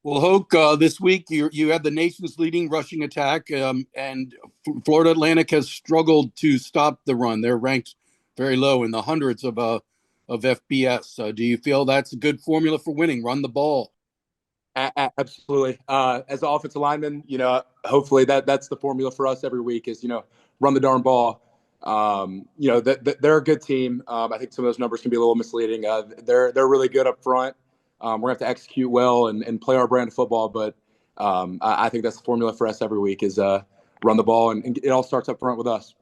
Well, Hoke, this week you had the nation's leading rushing attack, and Florida Atlantic has struggled to stop the run. They're ranked very low in the hundreds of FBS. Do you feel that's a good formula for winning? Run the ball. Absolutely. As an offensive lineman, hopefully that's the formula for us every week is, run the darn ball. They're a good team. I think some of those numbers can be a little misleading. They're really good up front. We're gonna have to execute well and play our brand of football. But I think that's the formula for us every week is run the ball, and it all starts up front with us.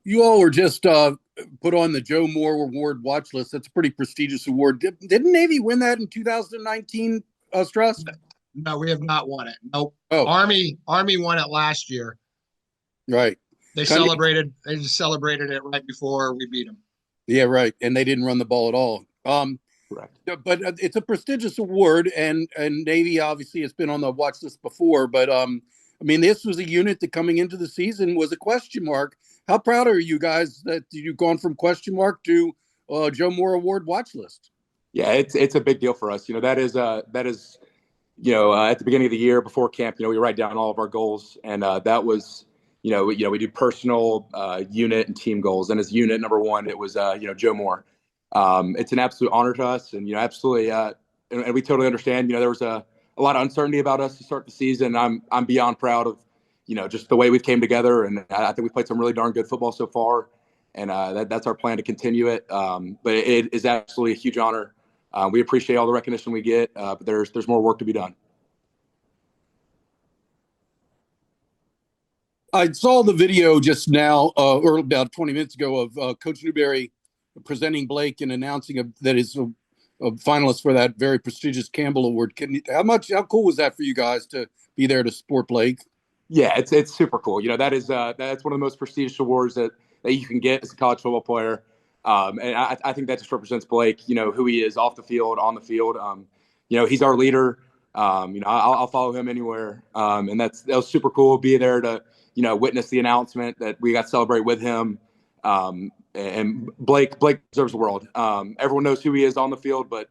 You all were just put on the Joe Moore Award watch list. That's a pretty prestigious award. Didn't Navy win that in 2019, Stress? No, we have not won it. Nope. Oh, Army won it last year. right. They Kind of, celebrated. They just celebrated it right before we beat them. yeah, right. And they didn't run the ball at all. Correct. But it's a prestigious award, and Navy obviously has been on the watch list before. But I mean, this was a unit that coming into the season was a question mark. How proud are you guys that you've gone from question mark to Joe Moore Award watch list? Yeah, it's a big deal for us. That is at the beginning of the year before camp, we write down all of our goals, and that was, we do personal, unit and team goals, and as unit number one, it was, Joe Moore. It's an absolute honor to us, and absolutely, and we totally understand. There was a lot of uncertainty about us to start the season. I'm beyond proud of, just the way we came together, and I think we played some really darn good football so far, and that's our plan to continue it. But it is absolutely a huge honor. We appreciate all the recognition we get, but there's more work to be done. I saw the video just now, or about 20 minutes ago, of Coach Newberry presenting Blake and announcing that he's a finalist for that very prestigious Campbell Award. How cool was that for you guys to be there to support Blake? Yeah, it's super cool. That's one of the most prestigious awards that you can get as a college football player. And I think that just represents Blake, who he is off the field, on the field. He's our leader. I'll follow him anywhere. And that was super cool. Be there to, witness the announcement that we got to celebrate with him. And Blake deserves the world. Everyone knows who he is on the field, but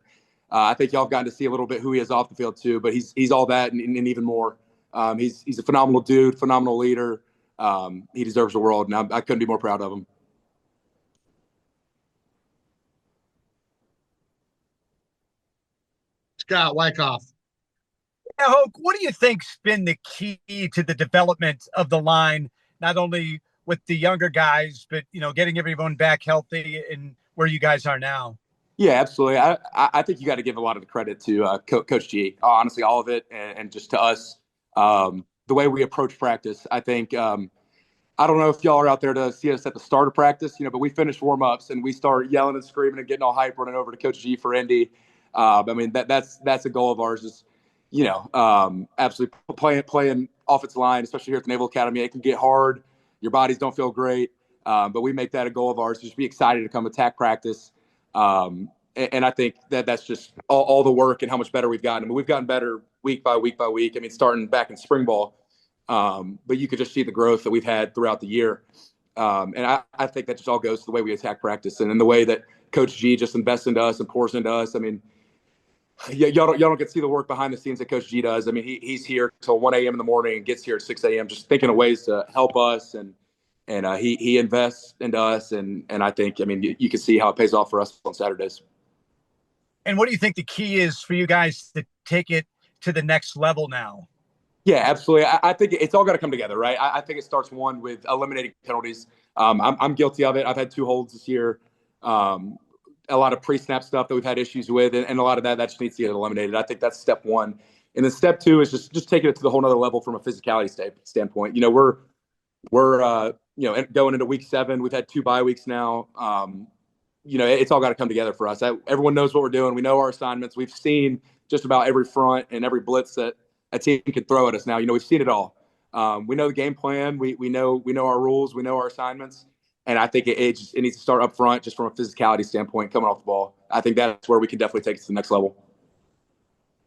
I think y'all have gotten to see a little bit who he is off the field too. But he's all that and even more. He's a phenomenal dude, phenomenal leader. He deserves the world, and I couldn't be more proud of him. Scott Wyckoff. Yeah, Hoke, what do you think's been the key to the development of the line, not only with the younger guys, but getting everyone back healthy and where you guys are now? Yeah, absolutely. I think you got to give a lot of the credit to Coach G. Honestly, all of it, and just to us, the way we approach practice. I think I don't know if y'all are out there to see us at the start of practice, but we finish warm-ups and we start yelling and screaming and getting all hype, running over to Coach G for Indy. I mean, that's a goal of ours is, absolutely playing offensive line, especially here at the Naval Academy. It can get hard. Your bodies don't feel great. But we make that a goal of ours to just be excited to come attack practice. And I think that's just all the work and how much better we've gotten. I mean, we've gotten better week by week by week. I mean, starting back in spring ball. But you could just see the growth that we've had throughout the year. And I think that just all goes to the way we attack practice and in the way that Coach G just invests into us and pours into us. I mean, y'all don't get to see the work behind the scenes that Coach G does. I mean, he's here till 1 a.m. in the morning and gets here at 6 a.m. just thinking of ways to help us. And he invests into us. And I think, I mean, you can see how it pays off for us on Saturdays. And what do you think the key is for you guys to take it to the next level now? Yeah, absolutely. I think it's all got to come together, right? I think it starts one with eliminating penalties. I'm guilty of it. I've had 2 holds this year. A lot of pre-snap stuff that we've had issues with, and a lot of that just needs to get eliminated. I think that's step one. And then step 2 is just taking it to the whole nother level from a physicality standpoint. We're going into week 7. We've had 2 bye weeks now. It's all got to come together for us. Everyone knows what we're doing. We know our assignments. We've seen just about every front and every blitz that a team can throw at us now. We've seen it all. We know the game plan. We know our rules. We know our assignments. And I think it needs to start up front just from a physicality standpoint coming off the ball. I think that's where we can definitely take it to the next level.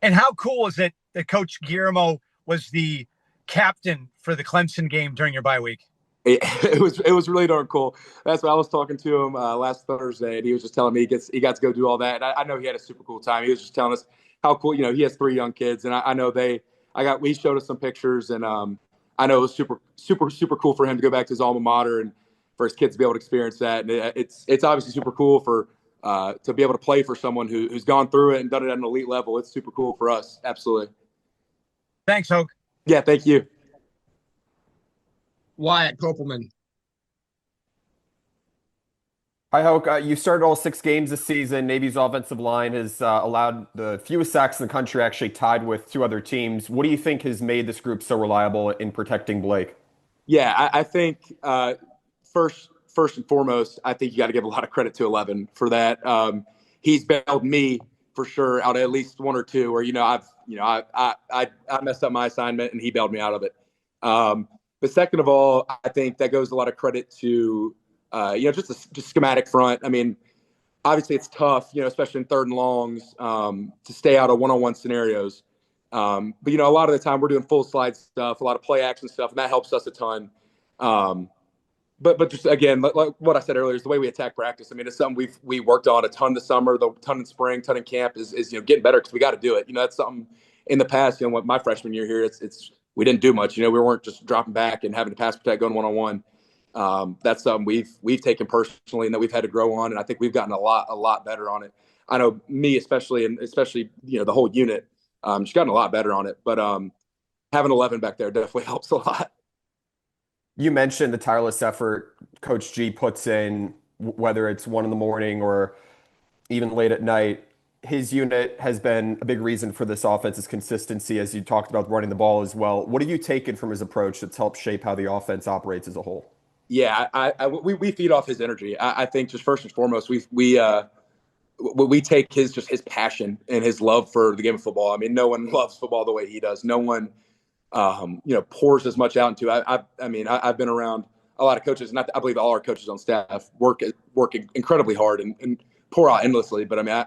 And how cool is it that Coach Guillermo was the captain for the Clemson game during your bye week? It was really darn cool. That's what I was talking to him last Thursday, and he was just telling me he got to go do all that. And I know he had a super cool time. He was just telling us how cool, he has 3 young kids, and I know he showed us some pictures, and I know it was super, super, super cool for him to go back to his alma mater and for his kids to be able to experience that. And it's obviously super cool for to be able to play for someone who's gone through it and done it at an elite level. It's super cool for us. Absolutely. Thanks, Hoke. Yeah, thank you. Wyatt Kopelman. Hi, Hoke. You started all 6 games this season. Navy's offensive line has allowed the fewest sacks in the country, actually tied with 2 other teams. What do you think has made this group so reliable in protecting Blake? Yeah, I think first and foremost, I think you got to give a lot of credit to 11 for that. He's bailed me for sure out of at least 1 or 2 where I messed up my assignment and he bailed me out of it. But second of all, I think that goes a lot of credit to just schematic front. I mean, obviously it's tough, especially in 3rd and longs, to stay out of one-on-one scenarios. But a lot of the time we're doing full slide stuff, a lot of play action stuff, and that helps us a ton. But just again, like what I said earlier, is the way we attack practice. I mean, it's something we worked on a ton this summer, the ton in spring, ton in camp is getting better because we got to do it. That's something in the past. What my freshman year here, it's we didn't do much. We weren't just dropping back and having to pass protect going one-on-one. That's something we've taken personally and that we've had to grow on, and I think we've gotten a lot better on it. I know me especially, and especially the whole unit, just gotten a lot better on it. But having 11 back there definitely helps a lot. You mentioned the tireless effort Coach G puts in, whether it's 1 a.m. or even late at night. His unit has been a big reason for this offense's consistency, as you talked about running the ball as well. What have you taken from his approach that's helped shape how the offense operates as a whole? Yeah, we feed off his energy. I think just first and foremost, we take his passion and his love for the game of football. I mean, no one loves football the way he does. No one, pours as much out into it. I've been around a lot of coaches, and I believe all our coaches on staff work incredibly hard and pour out endlessly. But I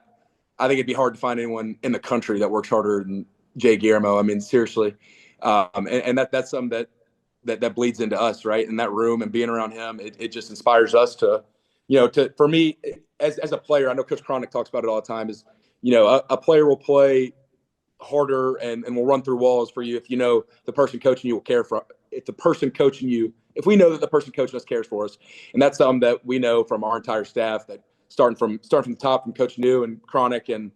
think it'd be hard to find anyone in the country that works harder than Jay Guillermo. I mean, seriously, and that's something that bleeds into us, right? In that room and being around him, it just inspires us to for me as a player. I know Coach Cronick talks about it all the time. Is a player will play harder and will run through walls for you if the person coaching you will care for. If we know that the person coaching us cares for us, and that's something that we know from our entire staff. That starting from the top, from Coach New and Cronick, and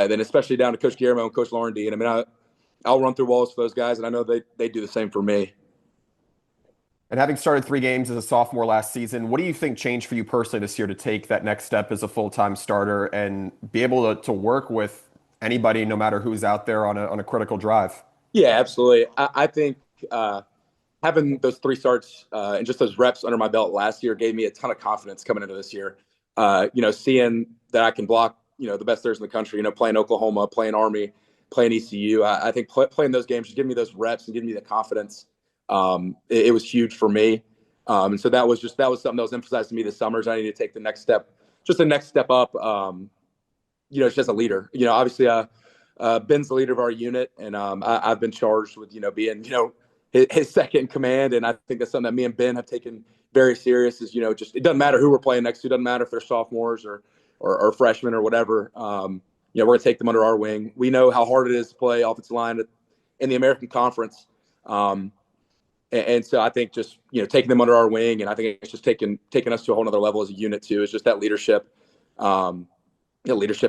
then especially down to Coach Guillermo and Coach Lauren D. And I'll run through walls for those guys, and I know they do the same for me. And having started 3 games as a sophomore last season, what do you think changed for you personally this year to take that next step as a full-time starter and be able to work with anybody, no matter who's out there on a critical drive? Yeah, absolutely. I think having those 3 starts and just those reps under my belt last year gave me a ton of confidence coming into this year. Seeing that I can block, the best players in the country, playing Oklahoma, playing Army, playing ECU. I think playing those games just give me those reps and give me the confidence. It was huge for me. And so that was something that was emphasized to me this summer is I need to take the next step up, just as a leader. Obviously, Ben's the leader of our unit, and I've been charged with, being, his second in command. And I think that's something that me and Ben have taken very serious is, just it doesn't matter who we're playing next to. It doesn't matter if they're sophomores or freshmen or whatever. We're going to take them under our wing. We know how hard it is to play offensive line in the American Conference. And so I think just, taking them under our wing, and I think it's just taking us to a whole nother level as a unit too. It's just that leadership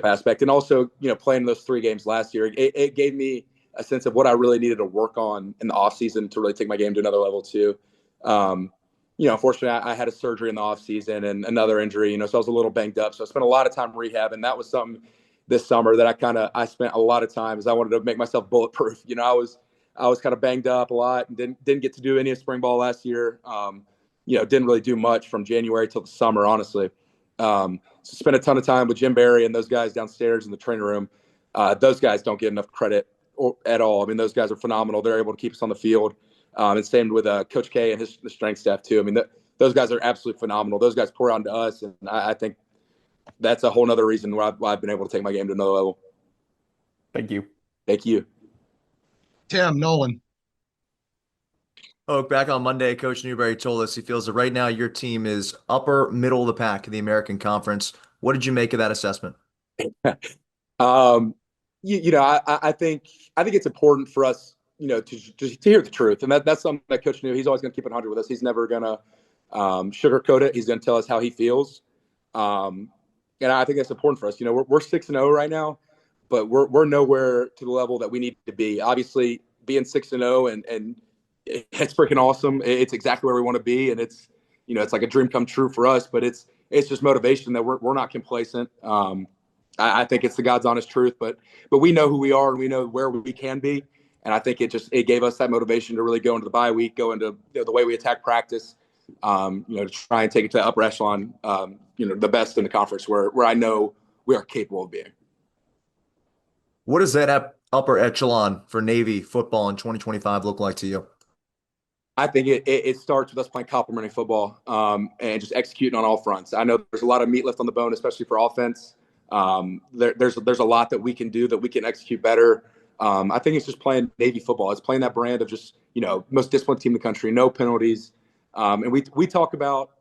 aspect. And also, playing those 3 games last year, it gave me a sense of what I really needed to work on in the off season to really take my game to another level too. Unfortunately I had a surgery in the off season and another injury, so I was a little banged up. So I spent a lot of time rehab, and that was something this summer that I spent a lot of time as I wanted to make myself bulletproof. I was kind of banged up a lot and didn't get to do any of spring ball last year. Didn't really do much from January till the summer, honestly. So spent a ton of time with Jim Barry and those guys downstairs in the training room. Those guys don't get enough credit at all. I mean, those guys are phenomenal. They're able to keep us on the field. And same with Coach K and the strength staff too. I mean, those guys are absolutely phenomenal. Those guys pour on to us, and I think that's a whole nother reason why I've been able to take my game to another level. Thank you. Thank you. Tim Nolan. Oh, back on Monday, Coach Newberry told us he feels that right now your team is upper middle of the pack in the American Conference. What did you make of that assessment? I think it's important for us, to hear the truth, and that's something that Coach knew. He's always going to keep it 100 with us. He's never going to sugarcoat it. He's going to tell us how he feels, and I think that's important for us. We're 6-0 right now, but we're nowhere to the level that we need to be. Obviously, being 6-0 and it's freaking awesome. It's exactly where we want to be, and it's like a dream come true for us. But it's just motivation that we're not complacent. I think it's the God's honest truth, but we know who we are and we know where we can be, and I think it gave us that motivation to really go into the bye week, go into the way we attack practice, to try and take it to the upper echelon, the best in the conference where I know we are capable of being. What does that upper echelon for Navy football in 2025 look like to you? I think it starts with us playing complementary football, and just executing on all fronts. I know there's a lot of meat left on the bone, especially for offense. There's a lot that we can do that we can execute better. I think it's just playing Navy football. It's playing that brand of just, most disciplined team in the country, no penalties. And we talk about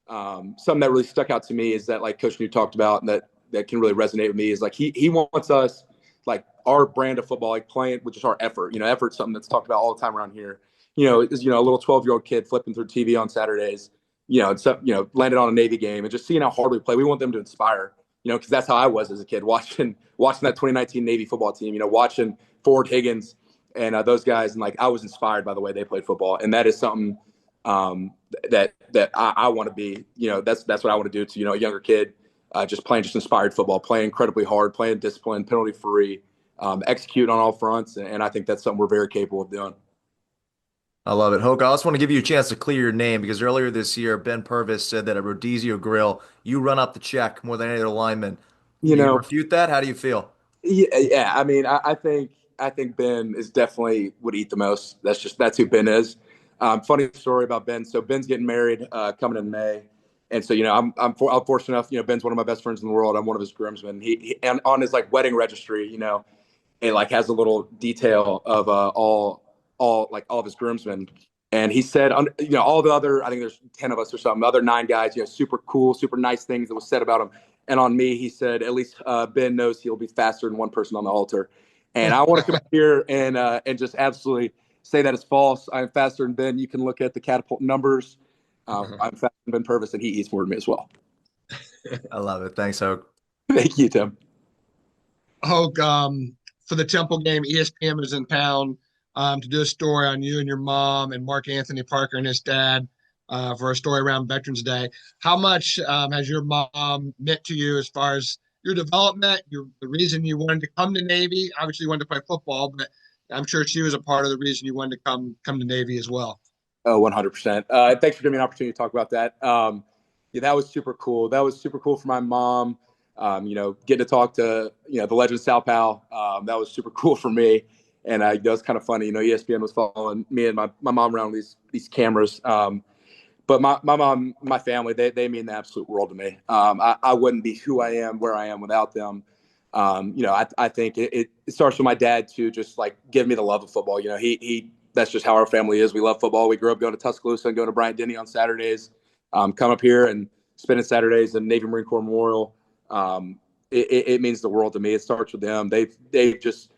something that really stuck out to me is that, like Coach New talked about, and that can really resonate with me, is like he wants us, like our brand of football, like playing with just our effort. Effort's something that's talked about all the time around here. A little 12-year-old kid flipping through TV on Saturdays, landed on a Navy game and just seeing how hard we play. We want them to inspire, because that's how I was as a kid, watching that 2019 Navy football team, watching Ford Higgins and those guys. And like, I was inspired by the way they played football. And that is something that I want to be, that's what I want to do to, a younger kid, just playing just inspired football, playing incredibly hard, playing disciplined, penalty free, execute on all fronts. And I think that's something we're very capable of doing. I love it. Hoke, I also want to give you a chance to clear your name because earlier this year, Ben Purvis said that at Rodizio Grill, you run up the check more than any other lineman. Do you refute that? How do you feel? Yeah. I mean, I think Ben is definitely would eat the most. That's who Ben is. Funny story about Ben. So Ben's getting married coming in May. And so, I'm fortunate enough, Ben's one of my best friends in the world. I'm one of his groomsmen. He and on his like wedding registry, it like has a little detail of all of his groomsmen. And he said, all the other, I think there's 10 of us or something, the other 9 guys, super cool, super nice things that was said about him. And on me, he said, at least Ben knows he'll be faster than one person on the altar. And I want to come up here and just absolutely say that it's false. I'm faster than Ben. You can look at the catapult numbers. I'm faster than Ben Purvis, and he eats more than me as well. I love it. Thanks, Hoke. Thank you, Tim. Hoke, for the Temple game, ESPN was in town to do a story on you and your mom and Mark Anthony Parker and his dad for a story around Veterans Day. How much has your mom meant to you as far as your development, the reason you wanted to come to Navy? Obviously, you wanted to play football, but I'm sure she was a part of the reason you wanted to come to Navy as well. Oh, 100%. Thanks for giving me an opportunity to talk about that. Yeah, that was super cool. That was super cool for my mom. Getting to talk to, the legend Sal Powell. That was super cool for me. And that was kind of funny. ESPN was following me and my mom around these cameras. But my mom, my family, they mean the absolute world to me. I wouldn't be who I am, where I am without them. I think it starts with my dad too, just like giving me the love of football. That's just how our family is. We love football. We grew up going to Tuscaloosa and going to Bryant-Denny on Saturdays. Come up here and spending Saturdays in Navy Marine Corps Memorial. It means the world to me. It starts with them. They just,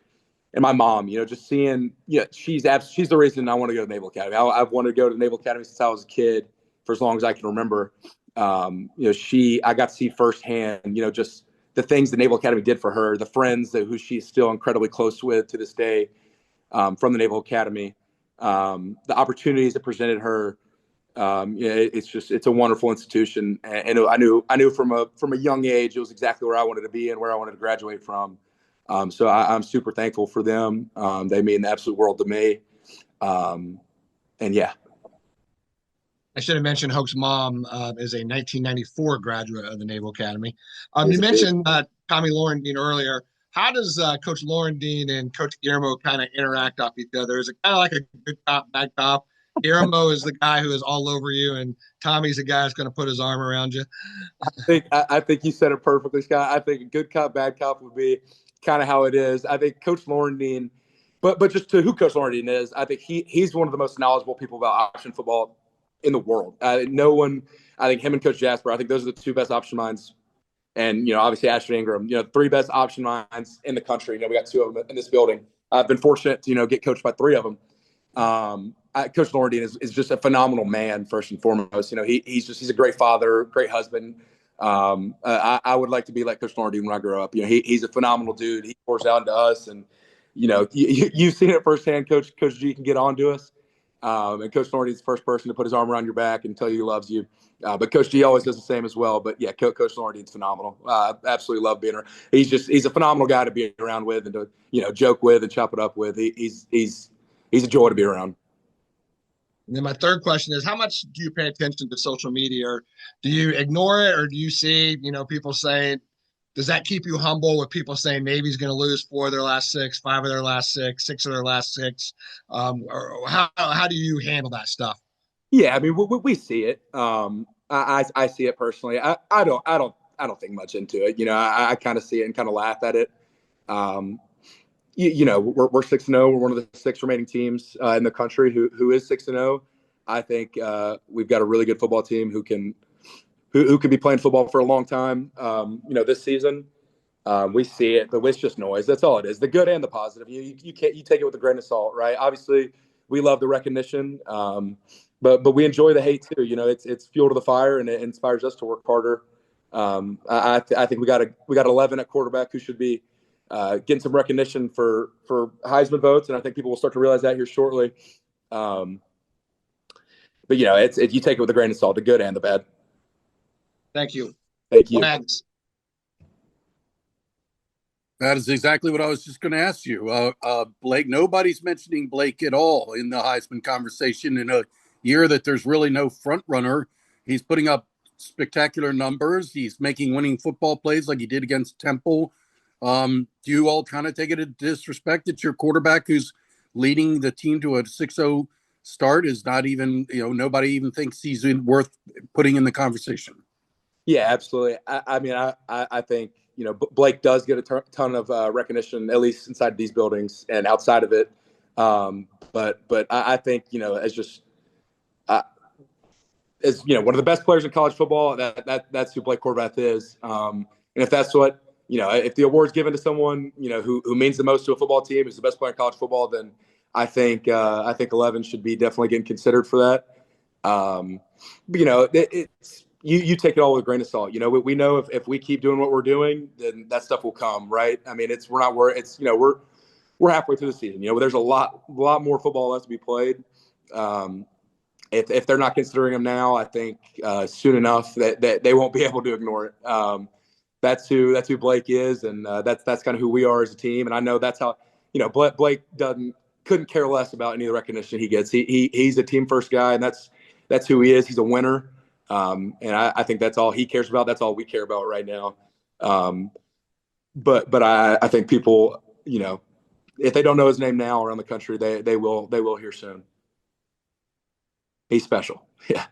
and my mom, just seeing, she's the reason I want to go to Naval Academy. I've wanted to go to Naval Academy since I was a kid, for as long as I can remember. I got to see firsthand, just the things the Naval Academy did for her, the friends who she's still incredibly close with to this day, from the Naval Academy, the opportunities it presented her. It's a wonderful institution, and I knew from a young age it was exactly where I wanted to be and where I wanted to graduate from. So I'm super thankful for them. They mean the absolute world to me. And yeah. I should have mentioned Hoke's mom is a 1994 graduate of the Naval Academy. You mentioned Tommy Laurendine earlier. How does Coach Laurendine and Coach Guillermo kind of interact off each other? Is it kind of like a good cop, bad cop? Guillermo is the guy who is all over you, and Tommy's the guy who's going to put his arm around you. I think you said it perfectly, Scott. I think a good cop, bad cop would be kind of how it is. I think Coach Laurendine, but just to who Coach Laurendine is, I think he's one of the most knowledgeable people about option football in the world. No one, I think him and Coach Jasper, I think those are the two best option minds and obviously Ashton Ingram, three best option minds in the country. We got two of them in this building. I've been fortunate to get coached by three of them. Coach Norndine is just a phenomenal man, first and foremost. He's a great father, great husband. I would like to be like Coach Norndine when I grow up. He's a phenomenal dude. He pours out into us, and you've seen it firsthand. Coach G can get on to us, and Coach Nordine's the first person to put his arm around your back and tell you he loves you. But Coach G always does the same as well. But yeah, Coach Nordine's phenomenal. Absolutely love being around. He's a phenomenal guy to be around with and to joke with and chop it up with. He's a joy to be around. And then my third question is, how much do you pay attention to social media? Or do you ignore it, or do you see, people saying, does that keep you humble with people saying Navy's going to lose 4 of their last 6, 5 of their last 6, 6 of their last 6? Or how do you handle that stuff? Yeah, I mean, we see it. I see it personally. I don't think much into it. I kind of see it and kind of laugh at it. We're 6-0. We're one of the 6 remaining teams in the country who is 6-0. I think we've got a really good football team who can be playing football for a long time. This season we see it, but it's just noise. That's all it is. The good and the positive. You take it with a grain of salt, right? Obviously, we love the recognition, but we enjoy the hate too. It's fuel to the fire, and it inspires us to work harder. I think we got 11 at quarterback who should be getting some recognition for Heisman votes, and I think people will start to realize that here shortly. But you take it with a grain of salt, the good and the bad. Thank you. Thank you. Thanks. That is exactly what I was just going to ask you. Blake, nobody's mentioning Blake at all in the Heisman conversation in a year that there's really no front runner. He's putting up spectacular numbers. He's making winning football plays like he did against Temple. Do you all kind of take it as disrespect that your quarterback who's leading the team to a 6-0 start is not even, nobody even thinks he's worth putting in the conversation? Yeah, absolutely. I think, Blake does get a ton of recognition, at least inside these buildings and outside of it. But I think, as one of the best players in college football, that's who Blake Horvath is. And if that's what, if the award's given to someone, who means the most to a football team, is the best player in college football, then I think 11 should be definitely getting considered for that. But, it's you take it all with a grain of salt. We know if we keep doing what we're doing, then that stuff will come, right? I mean, we're not worried. It's we're halfway through the season. There's a lot more football left to be played. If they're not considering them now, I think soon enough that they won't be able to ignore it. That's who Blake is, and that's kind of who we are as a team. And I know that's how Blake couldn't care less about any of the recognition he gets. He's a team first guy, and that's who he is. He's a winner, and I think that's all he cares about. That's all we care about right now. But I think people, if they don't know his name now around the country, they will hear soon. He's special. Yeah.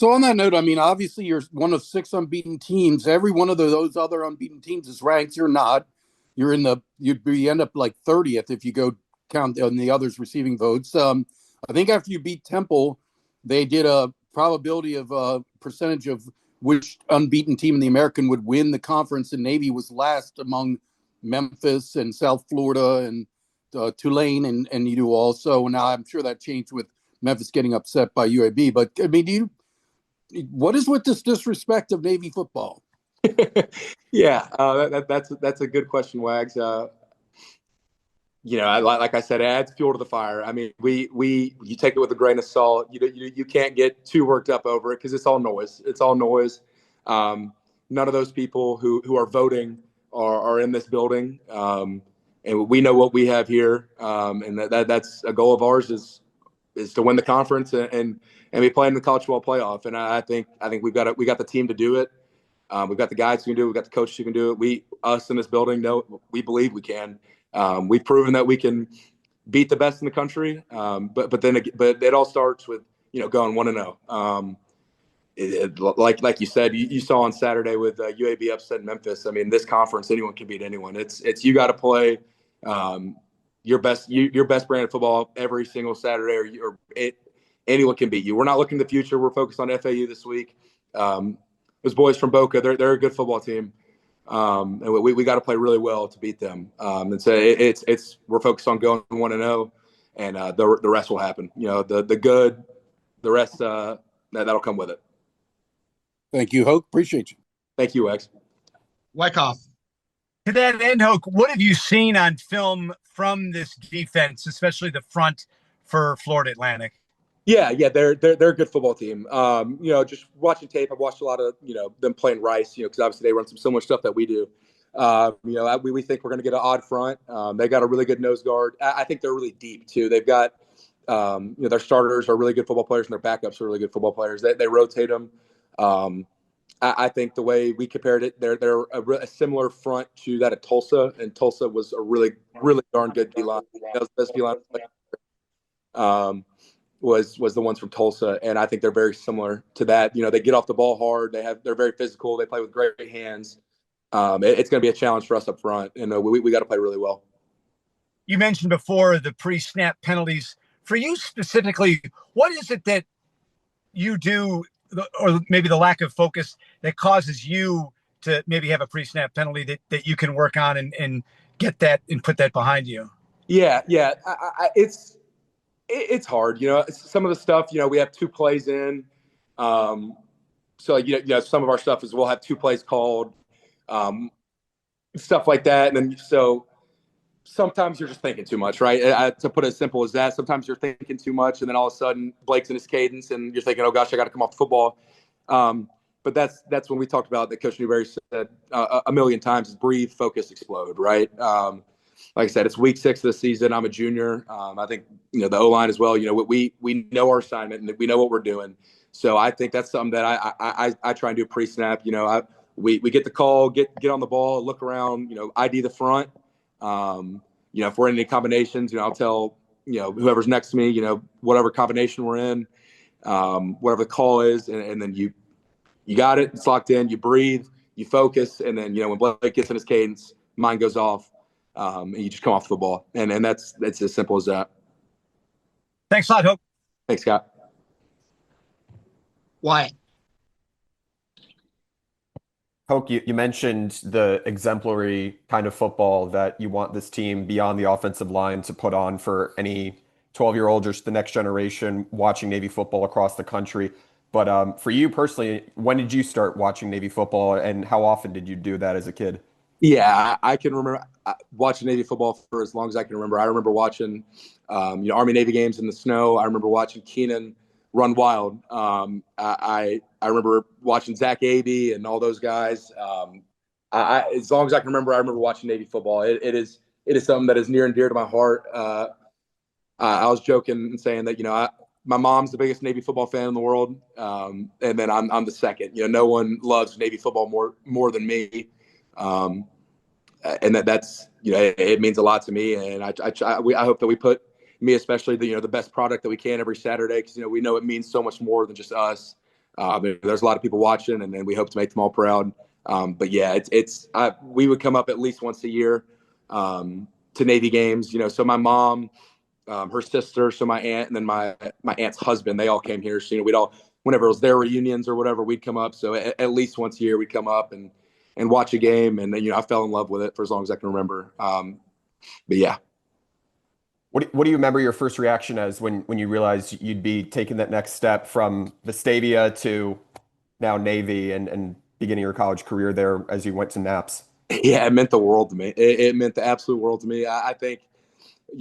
So on that note, I mean, obviously you're one of 6 unbeaten teams. Every one of those other unbeaten teams is ranked. You're not. You're you end up like 30th if you go count on the others receiving votes. I think after you beat Temple, they did a probability of percentage of which unbeaten team in the American would win the conference, and Navy was last among Memphis and South Florida and Tulane and you do also. Now I'm sure that changed with Memphis getting upset by UAB, but I mean, what is with this disrespect of Navy football? Yeah, that's a good question, Wags. Like I said, it adds fuel to the fire. I mean, you take it with a grain of salt. You can't get too worked up over it because it's all noise. It's all noise. None of those people who are voting are in this building, and we know what we have here. And that's a goal of ours is to win the conference and be playing the college football playoff. And I think we got the team to do it. We've got the guys who can do it. We've got the coaches who can do it. Us in this building we believe we can. We've proven that we can beat the best in the country. But it all starts with going 1-0. Like you said, you saw on Saturday with UAB upset Memphis. I mean, this conference, anyone can beat anyone. It's you got to play your best brand of football every single Saturday, anyone can beat you. We're not looking to the future. We're focused on FAU this week. those boys from Boca, they're a good football team. And we got to play really well to beat them. And so we're focused on going 1-0, and the rest will happen. The good, the rest that'll come with it. Thank you, Hoke. Appreciate you. Thank you, X. Wyckoff. To that end, Hoke, what have you seen on film from this defense, especially the front for Florida Atlantic? Yeah, they're a good football team. Just watching tape, I've watched a lot of them playing Rice. Because obviously they run some similar stuff that we do. We think we're going to get an odd front. They got a really good nose guard. I think they're really deep too. They've got their starters are really good football players, and their backups are really good football players. They rotate them. I think the way we compared it, they're a similar front to that of Tulsa, and Tulsa was a really darn good D line. That was the best D line. Was the ones from Tulsa, and I think they're very similar to that. They get off the ball hard. They're very physical. They play with great hands. It's going to be a challenge for us up front, and we got to play really well. You mentioned before the pre-snap penalties. For you specifically, what is it that you do, or maybe the lack of focus, that causes you to maybe have a pre-snap penalty that you can work on and get that and put that behind you? Yeah. It's hard. Some of the stuff, we have 2 plays in. So some of our stuff is we'll have 2 plays called, stuff like that. And then, so sometimes you're just thinking too much, right? To put it as simple as that, sometimes you're thinking too much, and then all of a sudden Blake's in his cadence and you're thinking, oh gosh, I got to come off the football. But that's when we talked about that Coach Newberry said a million times is breathe, focus, explode, right? Like I said, it's week 6 of the season. I'm a junior. I think, the O-line as well. We know our assignment and we know what we're doing. So I think that's something that I try and do pre-snap. We get the call, get on the ball, look around, ID the front. If we're in any combinations, I'll tell, whoever's next to me, whatever combination we're in, whatever the call is. And then you got it. It's locked in. You breathe, you focus. And then, when Blake gets in his cadence, mine goes off. And you just come off the ball, and that's as simple as that. Thanks a lot, Hope. Thanks, Scott. Wyatt. Hoke, you mentioned the exemplary kind of football that you want this team beyond the offensive line to put on for any 12-year-old or the next generation watching Navy football across the country. But for you personally, when did you start watching Navy football, and how often did you do that as a kid? Yeah, I can remember watching Navy football for as long as I can remember. I remember watching, Army Navy games in the snow. I remember watching Keenan run wild. I remember watching Zach Abey and all those guys. As long as I can remember, I remember watching Navy football. It is something that is near and dear to my heart. I was joking and saying that my mom's the biggest Navy football fan in the world, and then I'm the second. No one loves Navy football more than me. And that's it means a lot to me, and I hope that we put me especially the best product that we can every Saturday, because we know it means so much more than just us. There's a lot of people watching, and we hope to make them all proud. But yeah, we would come up at least once a year to Navy games. So my mom, her sister, so my aunt, and then my aunt's husband, they all came here. So we'd all, whenever it was their reunions or whatever, we'd come up. So at least once a year we'd come up and watch a game, and I fell in love with it for as long as I can remember. But yeah. What do you remember your first reaction as when you realized you'd be taking that next step from Vestavia to now Navy and beginning your college career there as you went to Naps? Yeah, it meant the world to me. It meant the absolute world to me. I think,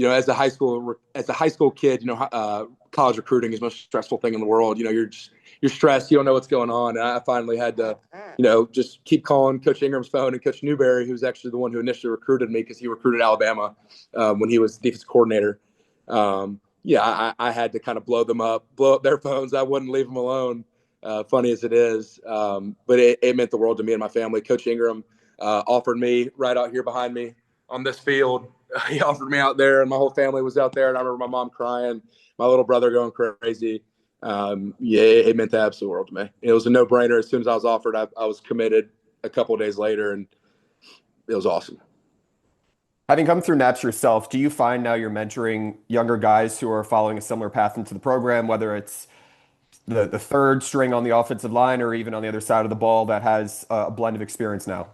as a high school kid, college recruiting is the most stressful thing in the world. You're stressed. You don't know what's going on. And I finally had to, just keep calling Coach Ingram's phone and Coach Newberry, who's actually the one who initially recruited me, because he recruited Alabama when he was defensive coordinator. I had to kind of blow up their phones. I wouldn't leave them alone, funny as it is. But it meant the world to me and my family. Coach Ingram offered me right out here behind me on this field. He offered me out there, and my whole family was out there. And I remember my mom crying, my little brother going crazy. It meant the absolute world to me. It was a no-brainer. As soon as I was offered, I was committed a couple of days later, and it was awesome. Having come through Naps yourself, do you find now you're mentoring younger guys who are following a similar path into the program, whether it's the third string on the offensive line or even on the other side of the ball that has a blend of experience now?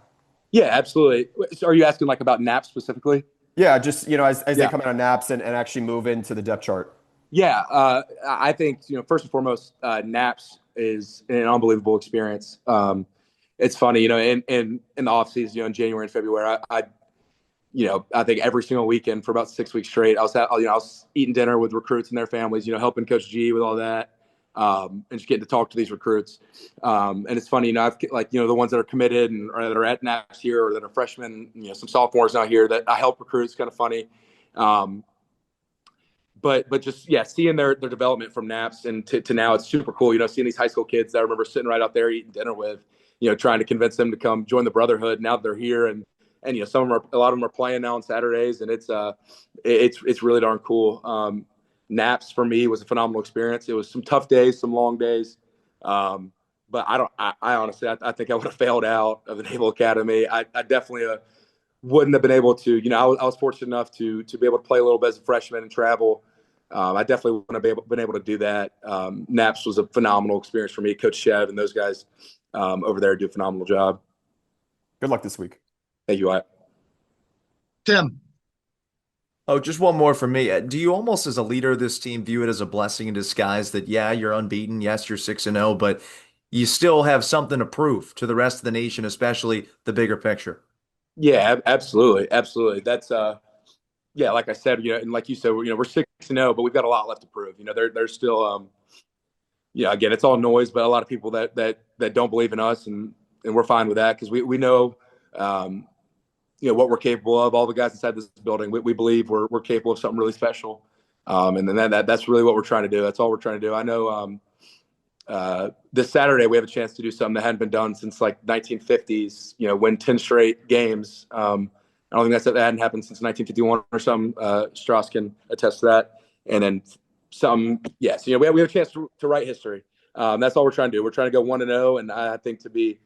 Yeah, absolutely. So are you asking like about Naps specifically? Yeah, just as they Yeah. come out of naps and actually move into the depth chart. Yeah, I think first and foremost, Naps is an unbelievable experience. It's funny, in the off season, in January and February, I think every single weekend for about 6 weeks straight, I was eating dinner with recruits and their families, helping Coach G with all that, and just getting to talk to these recruits. And it's funny, I've the ones that are committed and or that are at Naps here or that are freshmen, some sophomores out here that I help recruit. It's kind of funny. But just seeing their development from Naps and to now, it's super cool. Seeing these high school kids that I remember sitting right out there eating dinner with, trying to convince them to come join the brotherhood. Now that they're here, and a lot of them are playing now on Saturdays, and it's really darn cool. Naps for me was a phenomenal experience. It was some tough days, some long days, but I honestly I think I would have failed out of the Naval Academy. I definitely wouldn't have been able to. I was fortunate enough to be able to play a little bit as a freshman and travel. I definitely wouldn't have been able to do that. Naps was a phenomenal experience for me. Coach Chev and those guys over there do a phenomenal job. Good luck this week. Thank you, Wyatt. Tim. Oh, just one more from me. Do you almost, as a leader of this team, view it as a blessing in disguise that, yeah, you're unbeaten, yes, you're 6-0, but you still have something to prove to the rest of the nation, especially the bigger picture? Yeah, absolutely, absolutely. That's like I said, and like you said, we're 6-0, but we've got a lot left to prove. There's still, again, it's all noise, but a lot of people that don't believe in us, and we're fine with that because we know, what we're capable of. All the guys inside this building, we believe we're capable of something really special, and then that's really what we're trying to do. That's all we're trying to do. I know. This Saturday we have a chance to do something that hadn't been done since like 1950s. Win 10 straight games. I don't think that hadn't happened since 1951 or something. Strauss can attest to that. And then some, yes. We have a chance to write history. That's all we're trying to do. We're trying to go 1-0, and I think to be,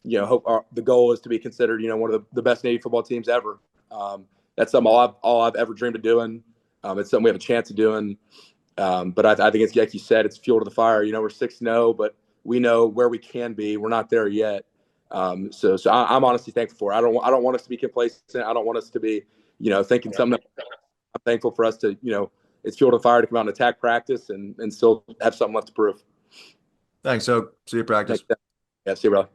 the goal is to be considered, one of the best Navy football teams ever. That's something all I've ever dreamed of doing. It's something we have a chance of doing. But I think it's like you said, it's fuel to the fire. We're 6-0, but we know where we can be. We're not there yet. So I'm honestly thankful for it. I don't want us to be complacent. I don't want us to be, thinking something. I'm thankful for us to, it's fuel to the fire to come out and attack practice and still have something left to prove. Thanks, Hoke. See you practice. Yeah, see you, brother.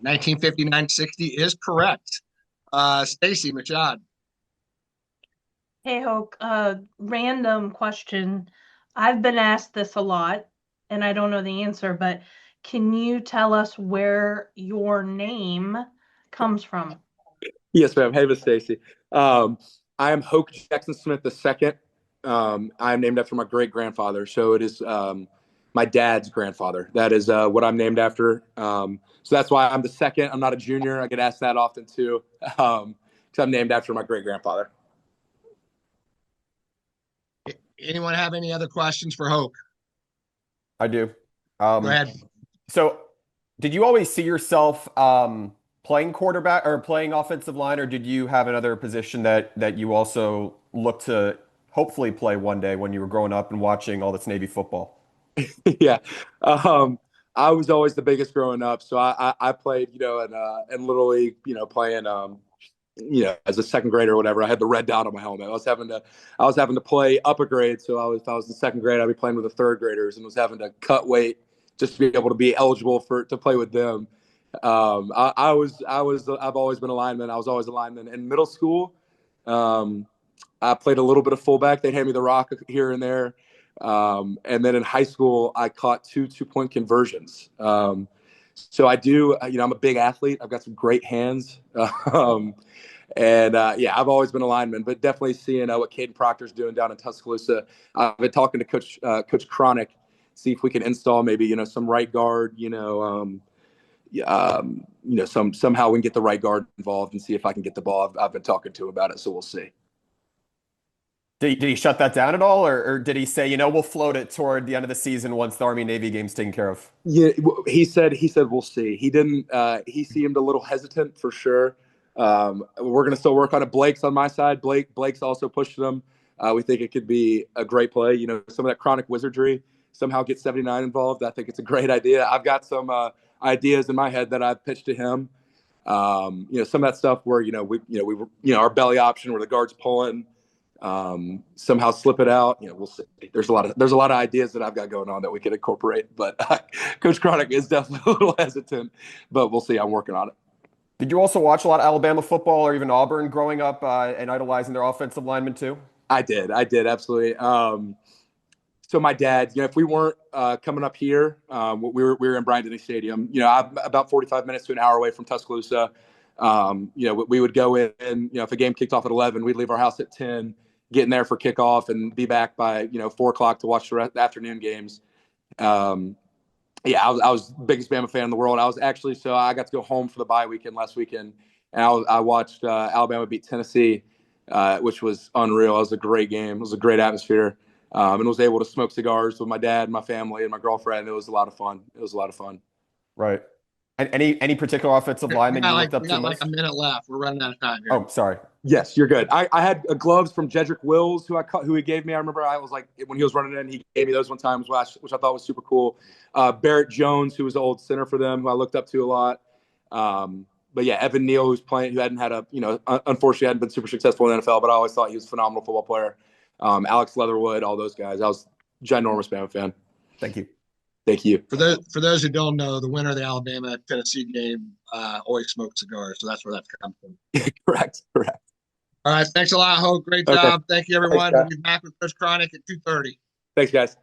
1959-60 is correct. Stacy Machad. Hey, Hoke, random question. I've been asked this a lot, and I don't know the answer, but can you tell us where your name comes from? Yes, ma'am. Hey, Miss Stacy. I am Hoke Jackson Smith II. I am named after my great-grandfather, so it is my dad's grandfather. That is what I'm named after. So that's why I'm the second. I'm not a junior. I get asked that often, too, because I'm named after my great-grandfather. Anyone have any other questions for Hoke? I do. Go ahead. So did you always see yourself playing quarterback or playing offensive line, or did you have another position that you also looked to hopefully play one day when you were growing up and watching all this Navy football? Yeah. I was always the biggest growing up. So I played, in Little League, playing, as a second grader or whatever. I had the red dot on my helmet. I was having to play up a grade. So if I was in second grade, I'd be playing with the third graders and was having to cut weight just to be able to be eligible to play with them. I've always been a lineman. I was always a lineman in middle school. I played a little bit of fullback. They'd hand me the rock here and there. And then in high school, I caught 2-point conversions. So I do, I'm a big athlete. I've got some great hands. I've always been a lineman, but definitely seeing what Caden Proctor's doing down in Tuscaloosa. I've been talking to Coach Cronick, see if we can install maybe, some right guard, somehow we can get the right guard involved and see if I can get the ball. I've been talking to him about it, so we'll see. Did he shut that down at all, or did he say, we'll float it toward the end of the season once the Army-Navy game's taken care of? Yeah, he said we'll see. He didn't. He seemed a little hesitant for sure. We're going to still work on it. Blake's on my side. Blake's also pushing them. We think it could be a great play. Some of that chronic wizardry somehow get 79 involved, I think it's a great idea. I've got some ideas in my head that I've pitched to him. Some of that stuff where we our belly option where the guard's pulling, somehow slip it out. We'll see. There's a lot of ideas that I've got going on that we could incorporate. But Coach Cronick is definitely a little hesitant, but we'll see. I'm working on it. Did you also watch a lot of Alabama football or even Auburn growing up and idolizing their offensive linemen too? I did absolutely. So my dad, if we weren't coming up here, we were in Bryant-Denny Stadium. I'm about 45 minutes to an hour away from Tuscaloosa. We would go in, if a game kicked off at 11, we'd leave our house at 10, get in there for kickoff and be back by, 4 o'clock to watch the afternoon games. I was the biggest Bama fan in the world. I got to go home for the bye weekend last weekend, and I watched Alabama beat Tennessee, which was unreal. It was a great game. It was a great atmosphere. And was able to smoke cigars with my dad, my family, and my girlfriend. It was a lot of fun. Right. And any particular offensive lineman you looked up to? We got like a minute left. We're running out of time here. Oh, sorry. Yes, you're good. I had gloves from Jedrick Wills who he gave me. I remember I was like, when he was running in, he gave me those one time, which I thought was super cool. Barrett Jones, who was the old center for them, who I looked up to a lot. But yeah, Evan Neal, who hadn't had unfortunately hadn't been super successful in the NFL, but I always thought he was a phenomenal football player. Alex Leatherwood, all those guys. I was a ginormous Bama fan. Thank you. Thank you. For those who don't know, the winner of the Alabama-Tennessee game always smoked cigars, so that's where that's come from. Correct. All right, thanks a lot, Hope. Great job. Thank you, everyone. We'll be back with Coach Cronick at 2:30. Thanks, guys.